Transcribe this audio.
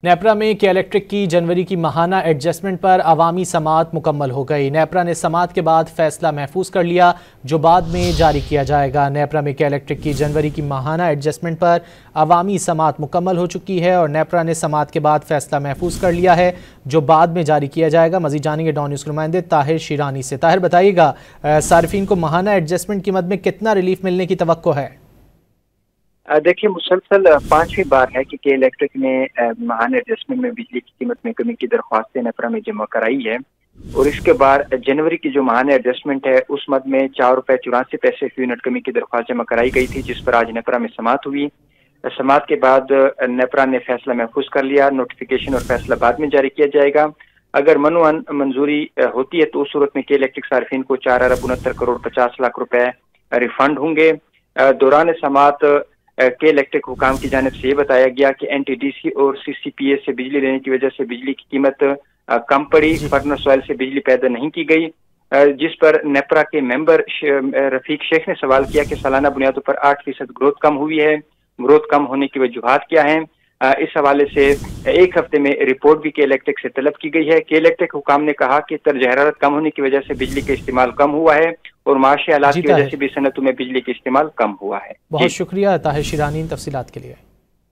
نیپرا میں کے الیکٹرک کی جنوری کی ماہانہ ایڈجسٹمنٹ پر عوامی سماعت مکمل ہو گئی۔ نیپرا نے سماعت کے بعد فیصلہ محفوظ کر لیا جو بعد میں جاری کیا جائے گا۔ نیپرا میں کے الیکٹرک کی جنوری کی ماہانہ ایڈجسٹمنٹ پر عوامی سماعت مکمل ہو چکی ہے اور نیپرا نے سماعت کے بعد فیصلہ محفوظ کر لیا ہے جو بعد میں جاری کیا جائے گا۔ مزید جانیں گے ڈان نیوز کے نمائندے طاہر شیرانی سے۔ طاہر بتائیے گا صارفین کو ماہانہ ایڈجسٹمنٹ کی مد میں کتنا ریلیف ملنے کی توقع ہے؟ دیکھیے مسلسل 5ویں بار ہے کہ الیکٹرک نے ماہانہ ایڈجسٹمنٹ میں بجلی کی قیمت میں کمی کی درخواستیں نیپرا میں جمع کرائی ہے اور اس کے بعد جنوری کی جو ماہانہ ایڈجسٹمنٹ ہے اس مد میں ₹4.84 فی یونٹ کمی کی درخواست جمع کرائی گئی تھی، جس پر آج نیپرا میں سماعت ہوئی۔ سماعت کے بعد نیپرا نے فیصلہ محفوظ کر لیا۔ نوٹیفیکیشن اور فیصلہ بعد میں جاری کیا جائے گا۔ اگر منظوری ہوتی ہے تو اس صورت میں الیکٹرک صارفین کو 4.69 کروڑ ریفنڈ ہوں گے۔ دوران سماعت الیکٹرک حکام کی جانب سے یہ بتایا گیا کہ NTDC اور CCPA سے بجلی لینے کی وجہ سے بجلی کی قیمت کم پڑی، فرنس آئل سے بجلی پیدا نہیں کی گئی، جس پر نیپرا کے ممبر رفیق شیخ نے سوال کیا کہ سالانہ بنیادوں پر 8% گروتھ کم ہوئی ہے، گروتھ کم ہونے کی وجوہات کیا ہیں۔ اس حوالے سے ایک ہفتے میں رپورٹ بھی الیکٹرک سے طلب کی گئی ہے۔ الیکٹرک حکام نے کہا کہ درجہ حرارت کم ہونے کی وجہ سے بجلی کا استعمال کم ہوا ہے اور معاشی حالات کی وجہ سے بھی صنعتوں میں بجلی کا استعمال کم ہوا ہے۔ بہت شکریہ طاہر شیرانی ان تفصیلات کے لیے۔